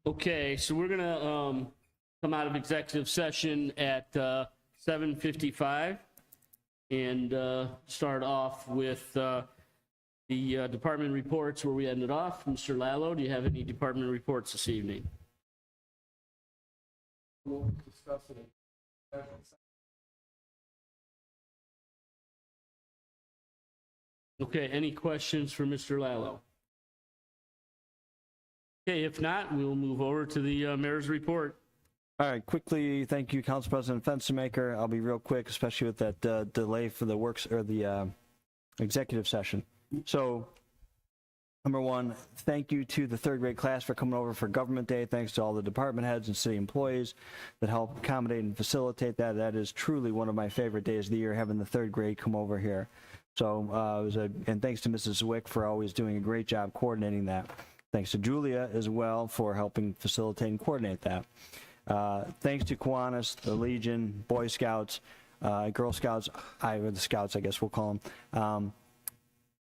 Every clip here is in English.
Okay, so we're gonna come out of executive session at 7:55 and start off with the department reports where we ended off. Mr. Lallo, do you have any department reports this evening? We'll discuss it. Okay, any questions for Mr. Lallo? Okay, if not, we'll move over to the mayor's report. All right, quickly, thank you, Council President Fenstermaker. I'll be real quick, especially with that delay for the works or the executive session. So, number one, thank you to the third grade class for coming over for Government Day. Thanks to all the department heads and city employees that help accommodate and facilitate that. That is truly one of my favorite days of the year, having the third grade come over here. So, and thanks to Mrs. Zwick for always doing a great job coordinating that. Thanks to Julia as well for helping facilitate and coordinate that. Thanks to Kiwanis, the Legion, Boy Scouts, Girl Scouts, or the Scouts, I guess we'll call them.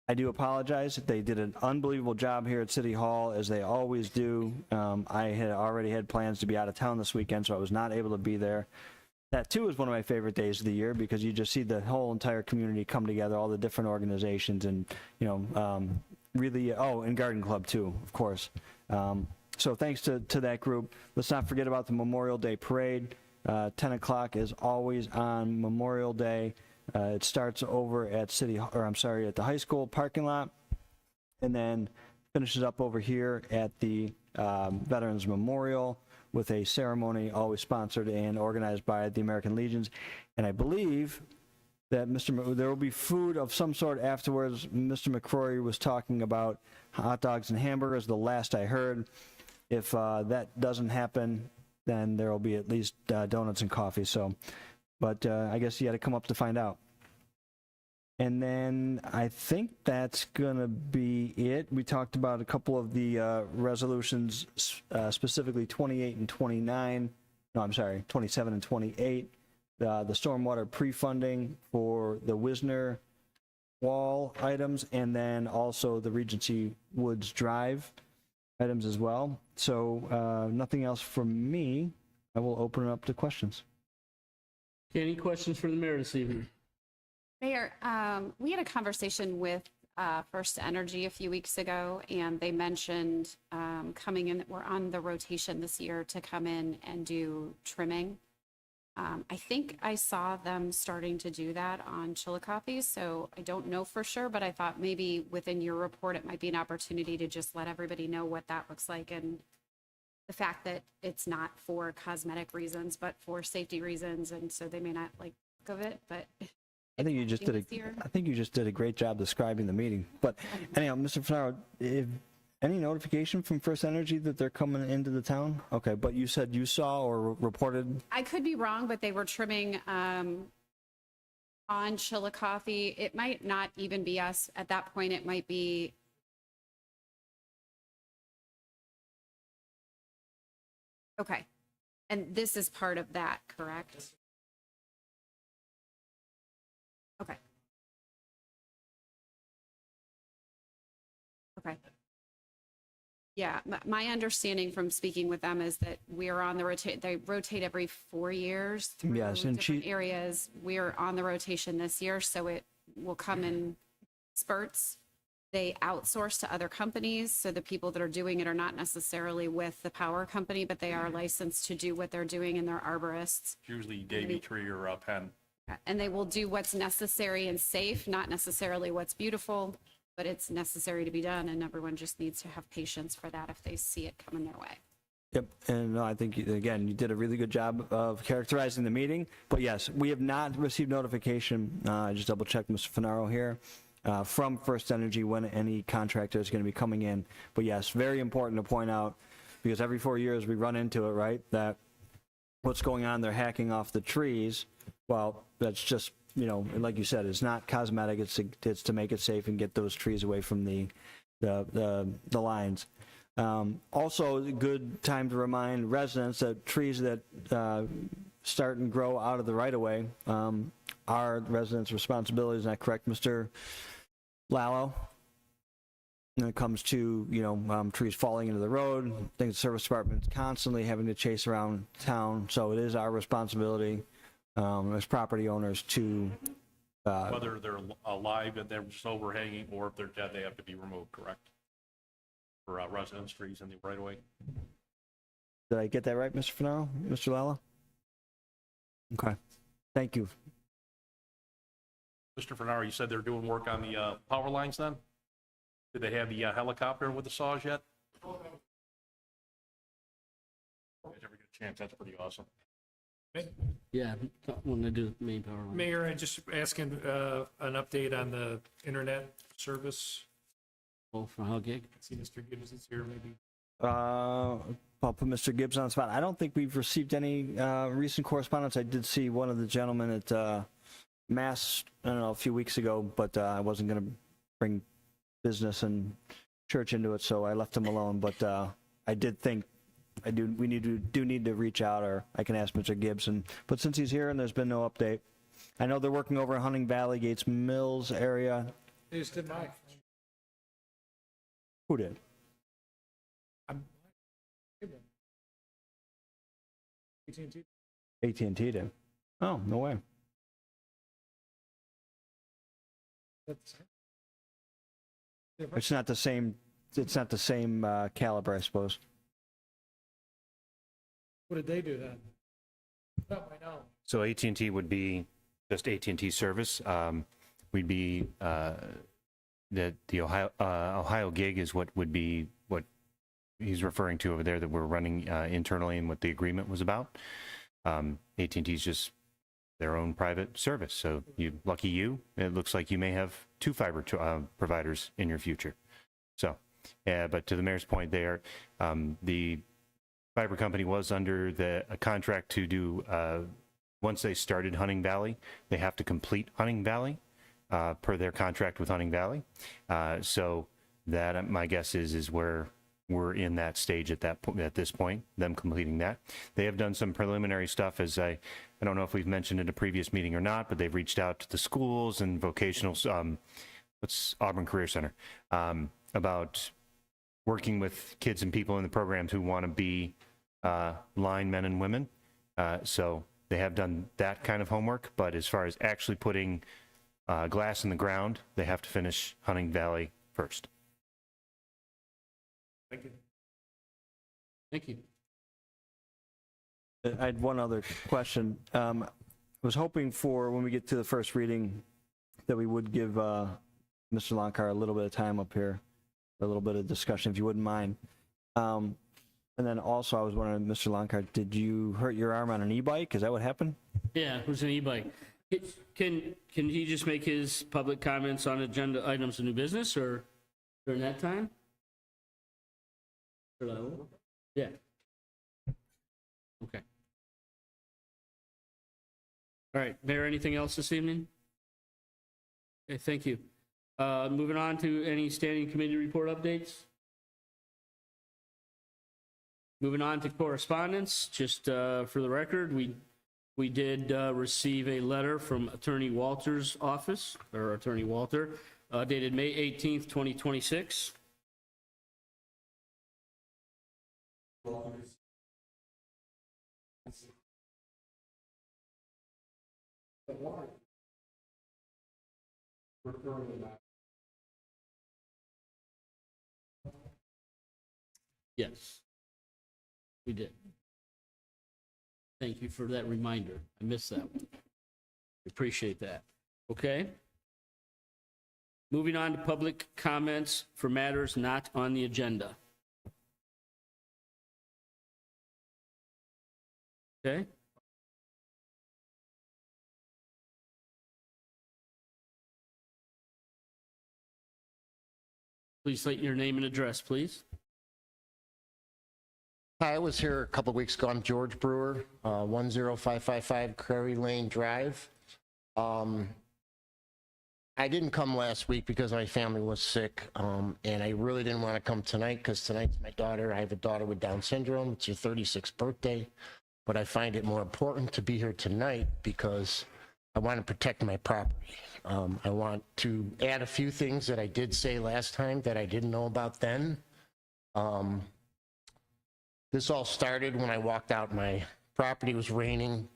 I do apologize. They did an unbelievable job here at City Hall, as they always do. I had already had plans to be out of town this weekend, so I was not able to be there. That, too, is one of my favorite days of the year, because you just see the whole entire community come together, all the different organizations, and, you know, really, and Garden Club, too, of course. So thanks to that group. Let's not forget about the Memorial Day Parade. 10 o'clock is always on Memorial Day. It starts over at at the high school parking lot, and then finishes up over here at the Veterans Memorial with a ceremony always sponsored and organized by the American Legions. And I believe that there will be food of some sort afterwards. Mr. McCrory was talking about hot dogs and hamburgers, the last I heard. If that doesn't happen, then there will be at least donuts and coffee. So, but I guess you got to come up to find out. And then I think that's going to be it. We talked about a couple of the resolutions, specifically 28 and 29. No, I'm sorry, 27 and 28. The stormwater pre-funding for the Wisner Wall items, and then also the Regency Woods Drive items as well. So nothing else from me. I will open it up to questions. Okay, any questions for the mayor this evening? Mayor, we had a conversation with First Energy a few weeks ago, and they mentioned coming in, we're on the rotation this year to come in and do trimming. I think I saw them starting to do that on Chillicothe, so I don't know for sure, but I thought maybe within your report, it might be an opportunity to just let everybody know what that looks like, and the fact that it's not for cosmetic reasons, but for safety reasons, and so they may not like look of it, but I think you just did a great job describing the meeting. But anyhow, Mr. Fenaro, if any notification from First Energy that they're coming into the town? Okay, but you said you saw or reported? I could be wrong, but they were trimming on Chillicothe. It might not even be us. At that point, it might be... Okay. And this is part of that, correct? Okay. Okay. Yeah, my understanding from speaking with them is that we're on the rotate. They rotate every 4 years through different areas. We're on the rotation this year, so it will come in spurts. They outsource to other companies, so the people that are doing it are not necessarily with the power company, but they are licensed to do what they're doing, and they're arborists. Usually Davy Tree or Penn. And they will do what's necessary and safe, not necessarily what's beautiful, but it's necessary to be done, and everyone just needs to have patience for that if they see it coming their way. Yep, and I think, again, you did a really good job of characterizing the meeting. But yes, we have not received notification, I just double-checked Mr. Fenaro here, from First Energy when any contractor is going to be coming in. But yes, very important to point out, because every 4 years we run into it, right, that what's going on, they're hacking off the trees. Well, that's just, you know, like you said, it's not cosmetic. It's to make it safe and get those trees away from the lines. Also, a good time to remind residents that trees that start and grow out of the right-of-way are residents' responsibilities. Is that correct, Mr. Lallo? when it comes to, trees falling into the road, things the service department's constantly having to chase around town. So it is our responsibility as property owners to, Whether they're alive and they're just overhanging, or if they're dead, they have to be removed, correct? For residence trees in the right of way. did I get that right, Mr. Fennaro, Mr. Lala? Okay, thank you. Mr. Fernaro, you said they're doing work on the power lines then? Did they have the helicopter with the saws yet? If you ever get a chance, that's pretty awesome. Yeah, when they do the main power line. Mayor, I'm just asking an update on the internet service. Oh, for how gig? I see Mr. Gibbs is here, maybe. I'll put Mr. Gibbs on the spot. I don't think we've received any recent correspondence. I did see one of the gentlemen at Mass, I don't know, a few weeks ago, but I wasn't going to bring business and church into it, so I left him alone. But I did think we need to reach out, or I can ask Mr. Gibbs. But since he's here and there's been no update, I know they're working over in Hunting Valley, Gates Mills area. They just did my. Who did? AT&T. AT&T did. Oh, no way. It's not the same. It's not the same caliber, I suppose. What did they do then? Not my knowledge. So AT&T would be just AT&T service. We'd be the Ohio gig is what would be what he's referring to over there that we're running internally and what the agreement was about. AT&T is just their own private service. So lucky you, it looks like you may have two fiber providers in your future. So, but to the mayor's point there, the fiber company was under a contract to do, once they started Hunting Valley, they have to complete Hunting Valley per their contract with Hunting Valley. So that, my guess is where we're in that stage at this point, them completing that. They have done some preliminary stuff, as I don't know if we've mentioned in a previous meeting or not, but they've reached out to the schools and vocational, Auburn Career Center, about working with kids and people in the programs who want to be linemen and women. So they have done that kind of homework, but as far as actually putting glass in the ground, they have to finish Hunting Valley first. Thank you. Thank you. I had one other question. I was hoping for when we get to the first reading that we would give Mr. Lonkar a little bit of time up here, a little bit of discussion, if you wouldn't mind. And then also, I was wondering, Mr. Lonkar, did you hurt your arm on an e-bike? Is that what happened? Yeah, it was an e-bike. Can he just make his public comments on agenda items of new business, or during that time? Yeah. Okay. All right, Mayor, anything else this evening? Okay, thank you. Moving on to any standing committee report updates. Moving on to correspondence, just for the record, we did receive a letter from Attorney Walter's office, or Attorney Walter, dated May 18th, 2026. Yes, we did. Thank you for that reminder. I missed that one. Appreciate that. Okay. Moving on to public comments for matters not on the agenda. Okay. Please state your name and address, please. Hi, I was here a couple of weeks ago. I'm George Brewer, 10555 Prairie Lane Drive. I didn't come last week because my family was sick, and I really didn't want to come tonight because tonight's my daughter. I have a daughter with Down syndrome. It's her 36th birthday, but I find it more important to be here tonight because I want to protect my property. I want to add a few things that I did say last time that I didn't know about then. This all started when I walked out. My property was raining.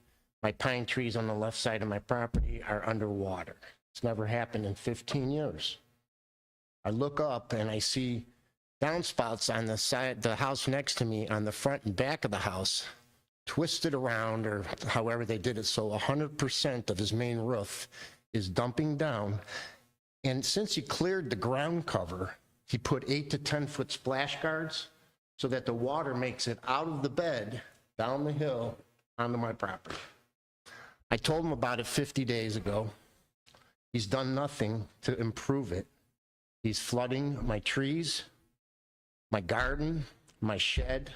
My pine trees on the left side of my property are underwater. It's never happened in 15 years. I look up and I see downspouts on the side, the house next to me, on the front and back of the house, twisted around, or however they did it. So 100% of his main roof is dumping down. And since he cleared the ground cover, he put 8 to 10 foot splash guards so that the water makes it out of the bed, down the hill, onto my property. I told him about it 50 days ago. He's done nothing to improve it. He's flooding my trees, my garden, my shed,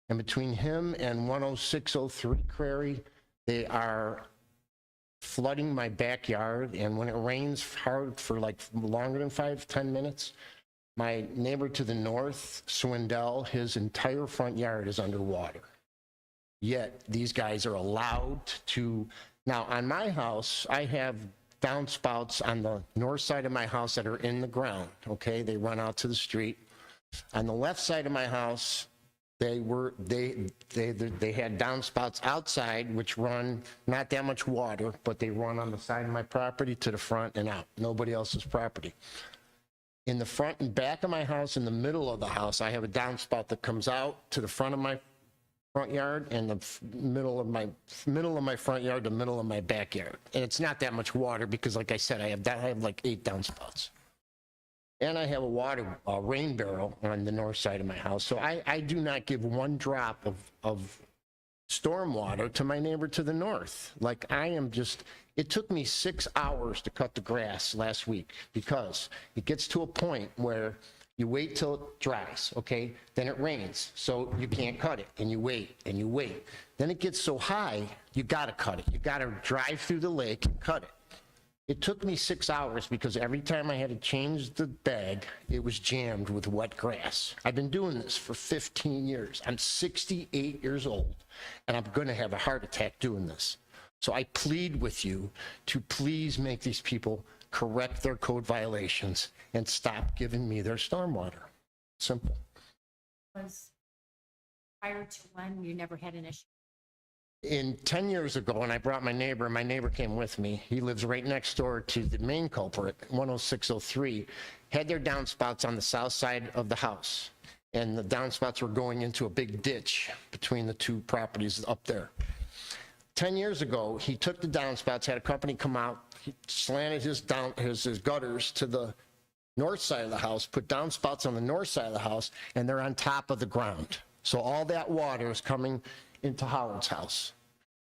and between him and 10603 Prairie, they are flooding my backyard. And when it rains hard for like longer than 5-10 minutes, my neighbor to the north, Swindell, his entire front yard is underwater. Yet these guys are allowed to. Now on my house, I have downspouts on the north side of my house that are in the ground, okay? They run out to the street. On the left side of my house, they had downspouts outside, which run not that much water, but they run on the side of my property to the front and out. Nobody else's property. In the front and back of my house, in the middle of the house, I have a downspout that comes out to the front of my front yard and the middle of my front yard, the middle of my backyard. And it's not that much water because, like I said, I have like 8 downspouts. And I have a rain barrel on the north side of my house. So I do not give one drop of storm water to my neighbor to the north. Like it took me 6 hours to cut the grass last week because it gets to a point where you wait till it dries, okay? Then it rains, so you can't cut it, and you wait, and you wait. Then it gets so high, you gotta cut it. You gotta drive through the lake and cut it. It took me 6 hours because every time I had to change the bag, it was jammed with wet grass. I've been doing this for 15 years. I'm 68 years old, and I'm gonna have a heart attack doing this. So I plead with you to please make these people correct their code violations and stop giving me their stormwater. Simple. Was prior to when you never had an issue? In 10 years ago, when I brought my neighbor came with me. He lives right next door to the main culprit, 10603, had their downspouts on the south side of the house. And the downspouts were going into a big ditch between the two properties up there. 10 years ago, he took the downspouts, had a company come out, he slanted his gutters to the north side of the house, put downspouts on the north side of the house, and they're on top of the ground. So all that water is coming into Howard's house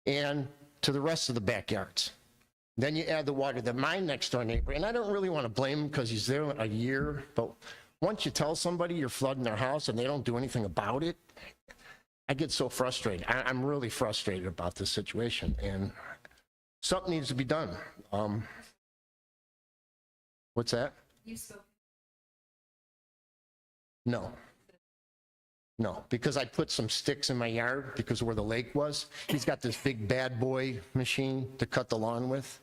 and to the rest of the backyards. Then you add the water that my next door neighbor, and I don't really want to blame him because he's there a year, but once you tell somebody you're flooding their house and they don't do anything about it, I get so frustrated. I'm really frustrated about this situation, and something needs to be done. What's that? No. No, because I put some sticks in my yard because of where the lake was. He's got this big bad boy machine to cut the lawn with.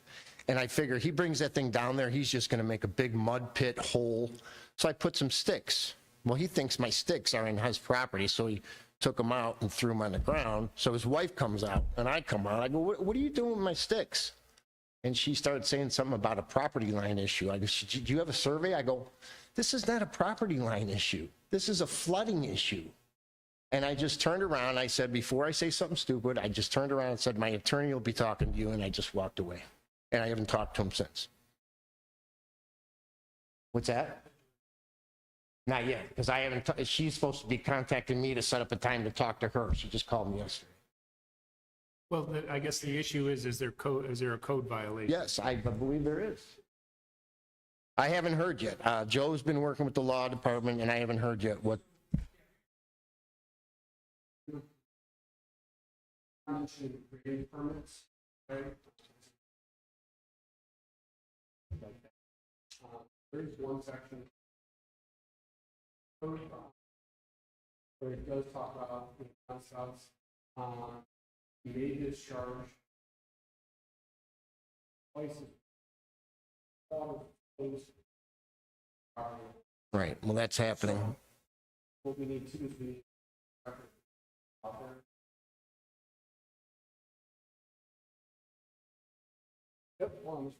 And I figure he brings that thing down there, he's just going to make a big mud pit hole. So I put some sticks. Well, he thinks my sticks are in his property, so he took them out and threw them on the ground. So his wife comes out, and I come out. I go, what are you doing with my sticks? And she started saying something about a property line issue. I go, do you have a survey? I go, this is not a property line issue. This is a flooding issue. And I just turned around. I said, before I say something stupid, I just turned around and said, my attorney will be talking to you. And I just walked away. And I haven't talked to him since. What's that? Not yet, because I haven't. She's supposed to be contacting me to set up a time to talk to her. She just called me yesterday. Well, I guess the issue is there a code violation? Yes, I believe there is. I haven't heard yet. Joe's been working with the law department, and I haven't heard yet what. Permits, right? There's one section, but it does talk about downspouts. He made discharge places. Water flows. Right, well, that's happening. What we need to do is we need out there. Yep, well,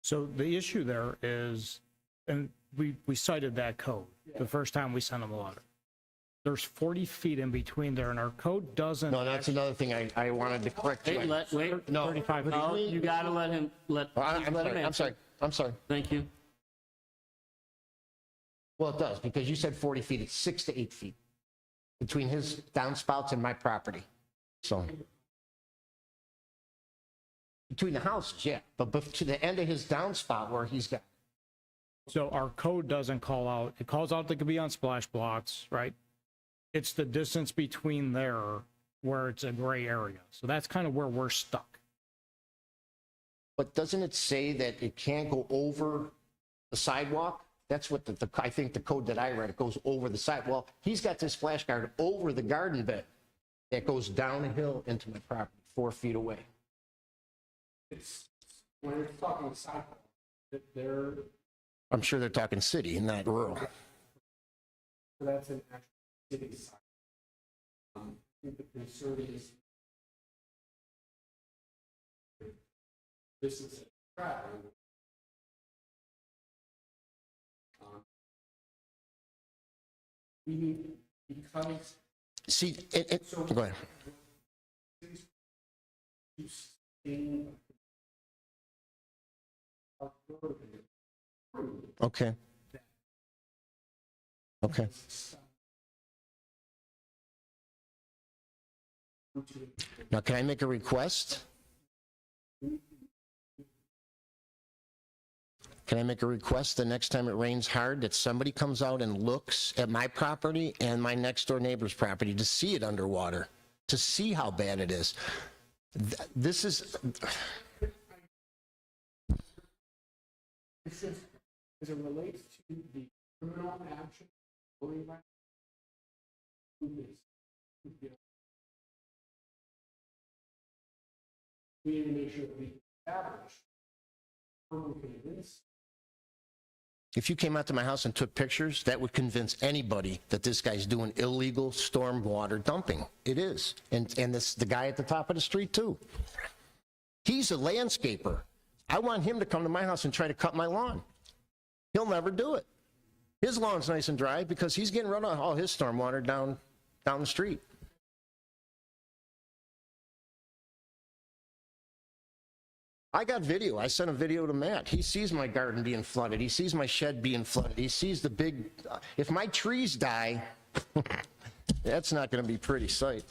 So the issue there is, and we cited that code the first time we sent them a letter. There's 40 feet in between there, and our code doesn't. No, that's another thing I wanted to correct you Hey, on. wait, No, 35 no, you gotta let him, let I'm him sorry, answer. I'm sorry. Thank you. Well, it does, because you said 40 feet, it's 6 to 8 feet between his downspouts and my property. So, between the houses, yeah, but to the end of his downspout where he's got, So our code doesn't call out, it calls out that could be on splash blocks, right? It's the distance between there where it's a gray area. So that's kind of where we're stuck. but doesn't it say that it can't go over the sidewalk? That's what I think the code that I read, it goes over the side. Well, he's got this splash guard over the garden bed that goes down a hill into my property, 4 feet away. it's, when you're talking sidewalk, they're, I'm sure they're talking city, not rural. that's an actual city side. I think the concern is this is traveling. We need, because See, go ahead. you sting our burden. Okay. Okay. Now, can I make a request? Can I make a request the next time it rains hard that somebody comes out and looks at my property and my next door neighbor's property to see it underwater, to see how bad it is? This is, It's just, as it relates to the criminal action, going back to this, we need to make sure that we establish firmly convince. if you came out to my house and took pictures, that would convince anybody that this guy's doing illegal stormwater dumping. It is. And this, the guy at the top of the street too. He's a landscaper. I want him to come to my house and try to cut my lawn. He'll never do it. His lawn's nice and dry because he's getting rid of all his stormwater down the street. I got video. I sent a video to Matt. He sees my garden being flooded. He sees my shed being flooded. He sees the big, if my trees die, that's not going to be a pretty sight.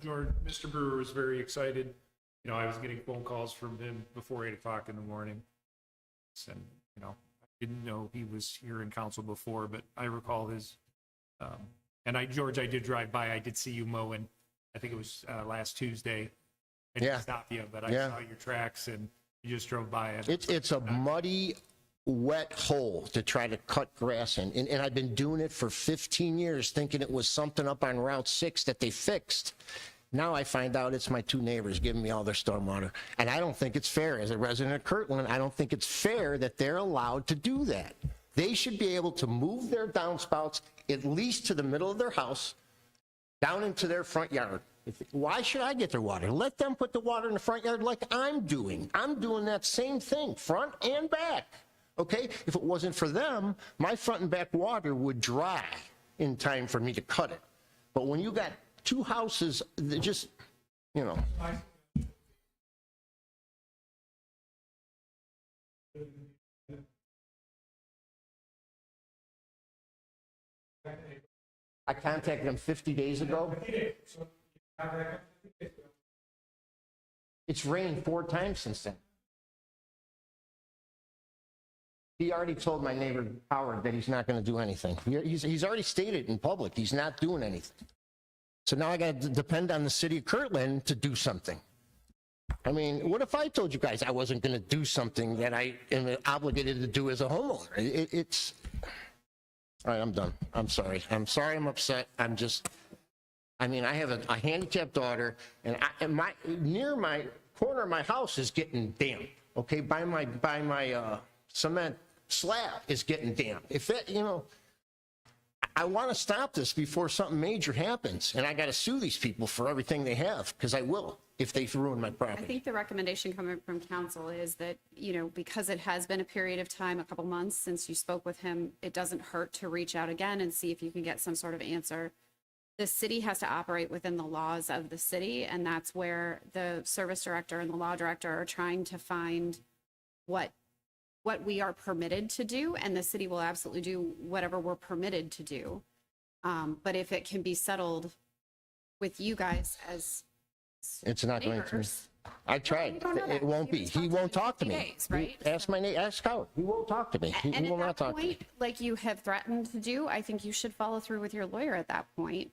George, Mr. Brewer was very excited. You know, I was getting phone calls from him before 8 o'clock in the morning. And, you know, I didn't know he was here in council before, but I recall his, George, I did drive by. I did see you mowing. I think it was last Tuesday. I didn't Yeah. stop you, but I Yeah. saw your tracks and you just drove by it. It's a muddy, wet hole to try to cut grass in. And I've been doing it for 15 years, thinking it was something up on Route 6 that they fixed. Now I find out it's my two neighbors giving me all their stormwater. And I don't think it's fair. As a resident of Kirtland, I don't think it's fair that they're allowed to do that. They should be able to move their downspouts at least to the middle of their house, down into their front yard. Why should I get their water? Let them put the water in the front yard like I'm doing. I'm doing that same thing, front and back. Okay? If it wasn't for them, my front and back water would dry in time for me to cut it. But when you got two houses that just, you know. I contacted them 50 days ago. It's rained 4 times since then. He already told my neighbor Howard that he's not going to do anything. He's already stated in public he's not doing anything. So now I got to depend on the city of Kirtland to do something. I mean, what if I told you guys I wasn't going to do something that I am obligated to do as a homeowner? It's all right. I'm done. I'm sorry. I'm upset. I mean, I have a handicapped daughter, and near my corner of my house is getting damp, okay? By my cement slab is getting damp. If that, you know, I want to stop this before something major happens, and I got to sue these people for everything they have, because I will, if they ruin my I property. think the recommendation coming from council is that, you know, because it has been a period of time, a couple months since you spoke with him, it doesn't hurt to reach out again and see if you can get some sort of answer. The city has to operate within the laws of the city, and that's where the service director and the law director are trying to find what we are permitted to do, and the city will absolutely do whatever we're permitted to do. But if it can be settled with you guys as It's not going to. neighbors. I tried. You don't know that. It won't He be. was He talking won't to talk to 50 me. days, right? Ask my neighbor, ask Howard. He won't talk to me. He And will at not that talk to me. point, like you have threatened to do, I think you should follow through with your lawyer at that point,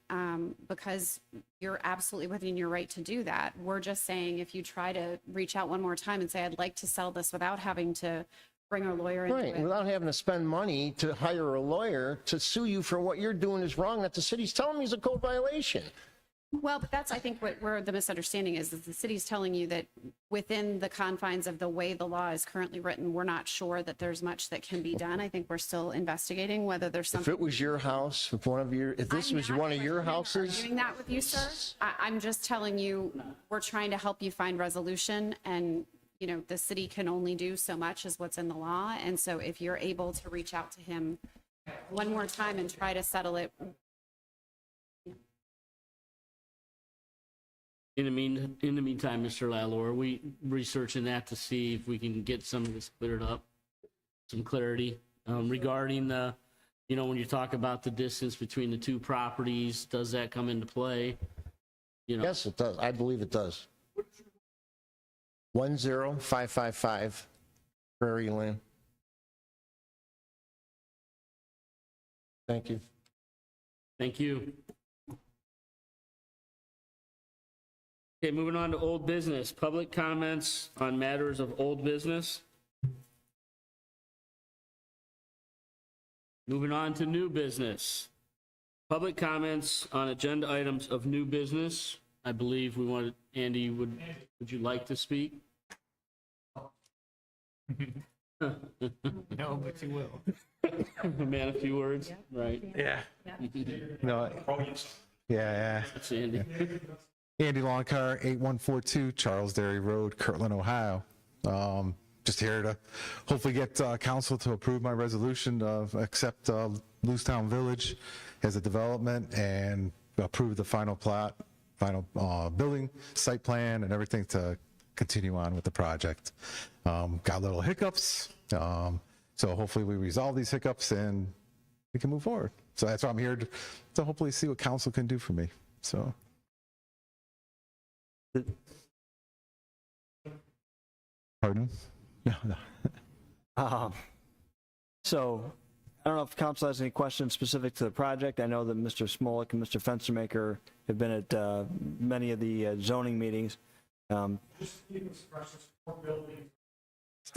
because you're absolutely within your right to do that. We're just saying if you try to reach out one more time and say, I'd like to sell this without having to bring our lawyer into Right, it. without having to spend money to hire a lawyer to sue you for what you're doing is wrong, that the city's telling me is a code violation. Well, but that's, I think, where the misunderstanding is the city's telling you that within the confines of the way the law is currently written, we're not sure that there's much that can be done. I think we're still investigating whether there's If something. it was your house, if this I'm was not one of your houses, arguing that with you, sir. I'm just telling you, we're trying to help you find resolution, and, you know, the city can only do so much as what's in the law. And so if you're able to reach out to him one more time and try to settle it. In the meantime, Mr. Lallo, are we researching that to see if we can get some of this cleared up? Some clarity regarding the, you know, when you talk about the distance between the two properties, does that come into play? You know, yes, it does. I believe it does. 10555 Prairie Lane. Thank you. thank you. Okay, moving on to old business. Public comments on matters of old business. Moving on to new business. Public comments on agenda items of new business. I believe we wanted, Andy, would you like to speak? No, but you will. Man, a few words, right? Yeah. No. Yeah, That's Andy. yeah. Andy Longcar, 8142 Charles Dairy Road, Kirtland, Ohio. Just here to hopefully get council to approve my resolution of accept Lewistown Village as a development and approve the final plot, final building, site plan, and everything to continue on with the project. Got little hiccups, so hopefully we resolve these hiccups and we can move forward. So that's why I'm here to hopefully see what council can do for me. So. Pardon? No, no. So I don't know if council has any questions specific to the project. I know that Mr. Smolik and Mr. Fenstermaker have been at many of the zoning meetings. There'll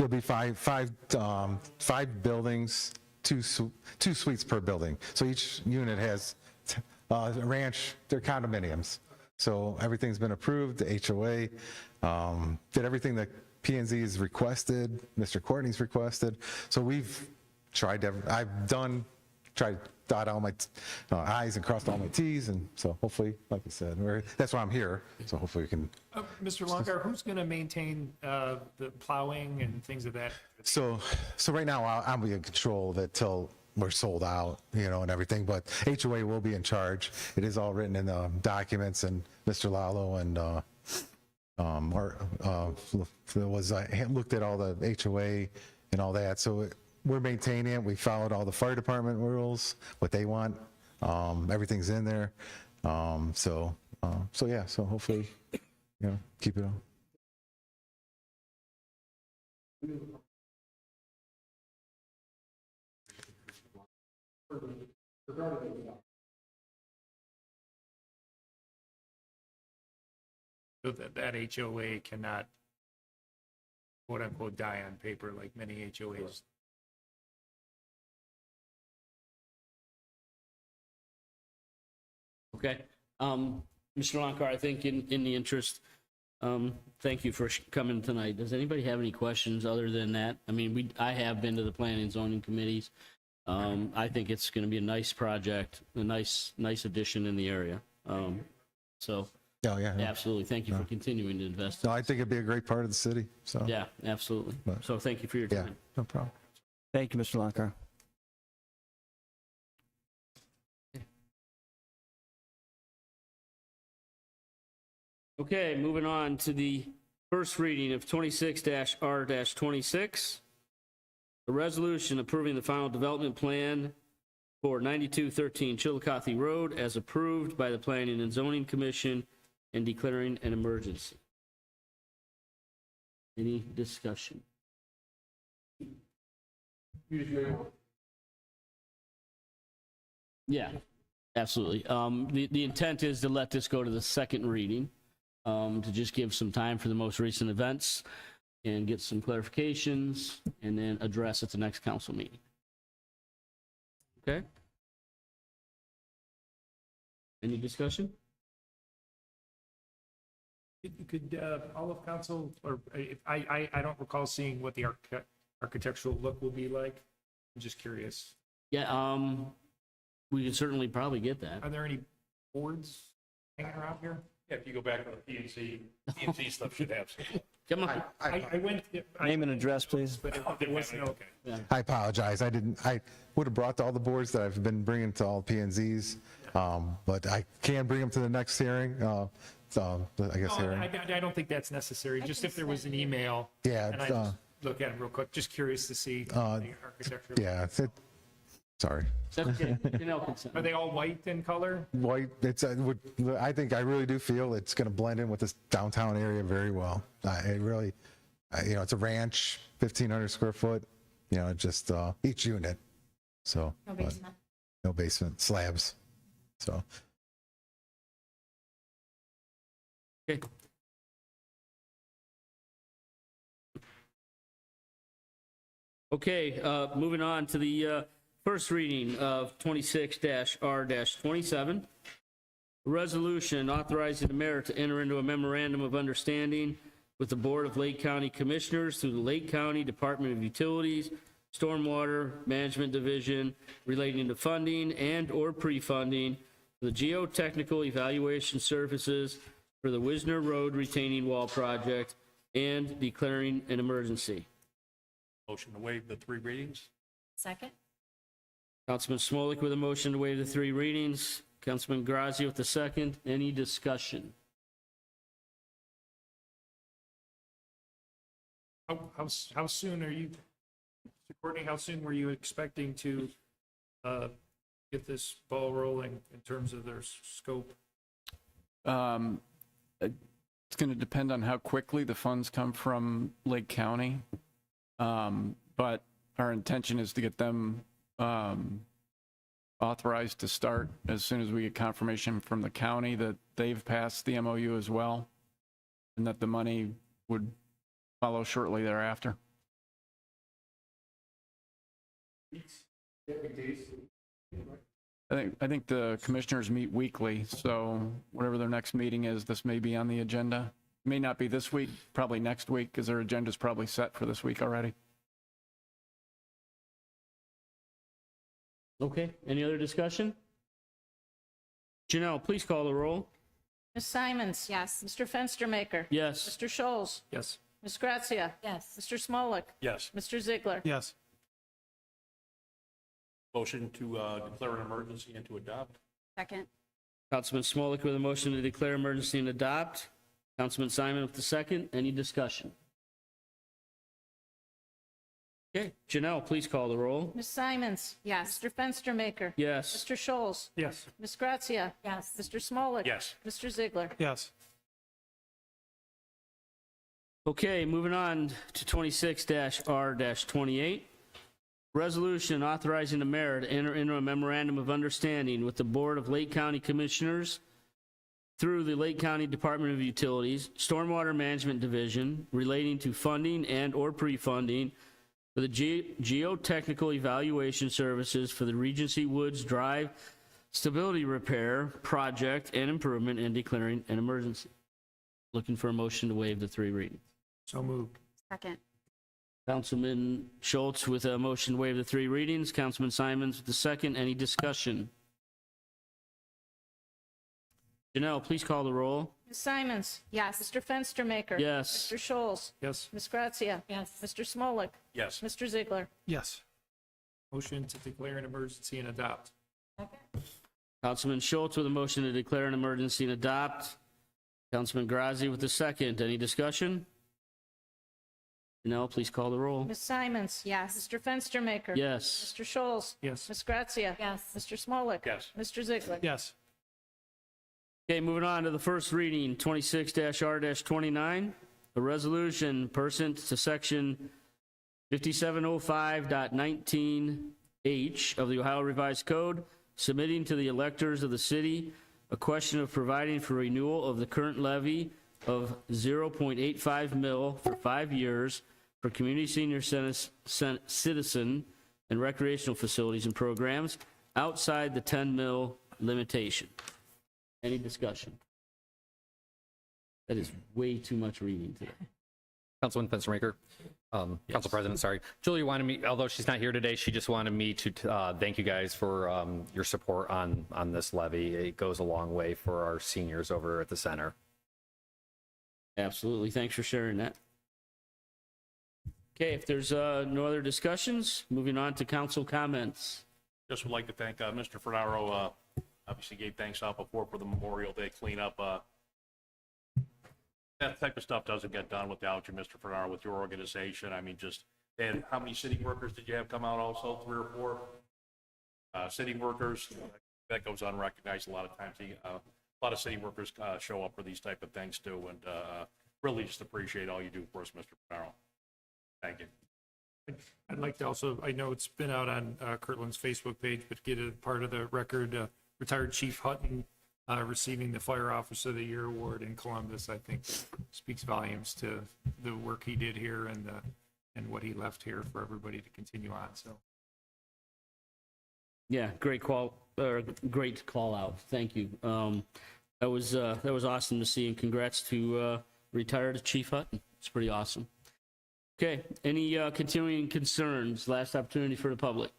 be five buildings, two suites per building. So each unit has a ranch, they're condominiums. So everything's been approved, the HOA, did everything that P&Z has requested, Mr. Courtney's requested. So we've tried to, tried to dot all my I's and crossed all my T's. And so hopefully, like I said, that's why I'm here. So hopefully we can. Mr. Longar, who's going to maintain the plowing and things of that? So right now I'll be in control of it till we're sold out, and everything, but HOA will be in charge. It is all written in the documents, and Mr. Lalo and looked at all the HOA and all that. So we're maintaining it. We followed all the fire department rules, what they want. Everything's in there. So yeah, so hopefully, keep it on. So that HOA cannot, quote unquote, die on paper like many HOAs. Okay. Mr. Lonkar, I think in the interest Thank you for coming tonight. Does anybody have any questions other than that? I mean, I have been to the planning and zoning committees. I think it's going to be a nice project, a nice addition in the area. So, Oh, yeah. absolutely, thank you for continuing to invest. No, I think it'd be a great part of the city, so. Yeah, absolutely. But- So thank you for your Yeah, time. no problem. Thank you, Mr. Loncar. Okay, moving on to the first reading of 26-R-26. A resolution approving the final development plan for 9213 Chillicothe Road as approved by the Planning and Zoning Commission and declaring an emergency. Any discussion? Yeah, absolutely. The intent is to let this go to the second reading, to just give some time for the most recent events and get some clarifications and then address at the next council meeting. Okay? Any discussion? Could all of council, or I don't recall seeing what the architectural look will be like. I'm just curious. Yeah, we can certainly probably get that. Are there any boards hanging around here? Yeah, if you go back to the PNC stuff should have some. Come on. I went. Name and address, please. But it wasn't, okay. I apologize. I would have brought all the boards that I've been bringing to all P and Zs, but I can bring them to the next hearing, I guess hearing. I don't think that's necessary, just if there was an email. Yeah, And I just look at it real quick, just curious to see the architecture. yeah, sorry. That's okay. Janelle can send Are it. they all white in color? White, I think, I really do feel it's going to blend in with this downtown area very well. It really, it's a ranch, 1,500 square foot, just each unit. So. No but basement. No basement, slabs. So. Okay. Okay, moving on to the first reading of 26-R-27. A resolution authorizing the mayor to enter into a memorandum of understanding with the Board of Lake County Commissioners through the Lake County Department of Utilities, Stormwater Management Division relating to funding and/or pre-funding for the geotechnical evaluation services for the Wisner Road retaining wall project and declaring an emergency. Motion to waive the 3 readings? Second? Councilman Smolik with a motion to waive the 3 readings. Councilman Grazia with the second. Any discussion? How soon are you, Courtney, how soon were you expecting to get this ball rolling in terms of their scope? It's going to depend on how quickly the funds come from Lake County. But our intention is to get them authorized to start as soon as we get confirmation from the county that they've passed the MOU as well, and that the money would follow shortly thereafter. I think the commissioners meet weekly, so whatever their next meeting is, this may be on the agenda. May not be this week, probably next week, because their agenda's probably set for this week already. Okay, any other discussion? Janelle, please call the roll. Ms. Simons? Yes. Mr. Fenstermaker? Yes. Mr. Scholes? Yes. Ms. Grazia? Yes. Mr. Smolik? Yes. Mr. Ziegler? Yes. Motion to declare an emergency and to adopt? Second? Councilman Smolik with a motion to declare emergency and adopt. Councilman Simon with the second. Any discussion? Okay, Janelle, please call the roll. Ms. Simons? Yes. Mr. Fenstermaker? Yes. Mr. Scholes? Yes. Ms. Grazia? Yes. Mr. Smolik? Yes. Mr. Ziegler? Yes. Okay, moving on to 26-R-28. Resolution authorizing the mayor to enter into a memorandum of understanding with the Board of Lake County Commissioners through the Lake County Department of Utilities, Stormwater Management Division relating to funding and/or pre-funding for the geotechnical evaluation services for the Regency Woods Drive stability repair project and improvement and declaring an emergency. Looking for a motion to waive the 3 readings. So moved. Second. Councilman Schultz with a motion to waive the 3 readings. Councilman Simons with the second. Any discussion? Janelle, please call the roll. Ms. Simons. Yes. Mr. Fenstermaker. Yes. Mr. Scholes. Yes. Ms. Grazia. Yes. Mr. Smolik. Yes. Mr. Ziegler. Yes. Motion to declare an emergency and adopt. Councilman Schultz with a motion to declare an emergency and adopt. Councilman Grazi with the second. Any discussion? Janelle, please call the roll. Ms. Simons. Yes. Mr. Fenstermaker. Yes. Mr. Scholes. Yes. Ms. Grazia. Yes. Mr. Smolik. Yes. Mr. Ziegler. Yes. Okay, moving on to the first reading, 26-R-29, a resolution pursuant to section 5705.19H of the Ohio Revised Code, submitting to the electors of the city a question of providing for renewal of the current levy of 0.85 mil for 5 years for community senior citizen and recreational facilities and programs outside the 10 mil limitation. Any discussion? That is way too much reading today. Councilman Fenstermaker, Council President, sorry. Julie wanted me, although she's not here today, she just wanted me to thank you guys for your support on this levy. It goes a long way for our seniors over at the center. Absolutely. Thanks for sharing that. Okay, if there's no other discussions, moving on to council comments. Just would like to thank Mr. Fernaro, obviously gave thanks out before for the Memorial Day cleanup. That type of stuff doesn't get done without you, Mr. Fernaro, with your organization. I mean, just, and how many city workers did you have come out also? 3 or 4 city workers? That goes unrecognized a lot of times. A lot of city workers show up for these type of things too, and really just appreciate all you do for us, Mr. Fernaro. Thank you. I'd like to also, I know it's been out on Kirtland's Facebook page, but get a part of the record, retired Chief Hutton receiving the Fire Officer of the Year award in Columbus, I think speaks volumes to the work he did here and what he left here for everybody to continue on, so. Yeah, great call out. Thank you. That was awesome to see, and congrats to retired Chief Hutton. It's pretty awesome. Okay, any continuing concerns? Last opportunity for the public.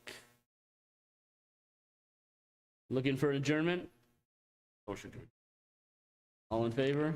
Looking for adjournment? Motion to. All in favor?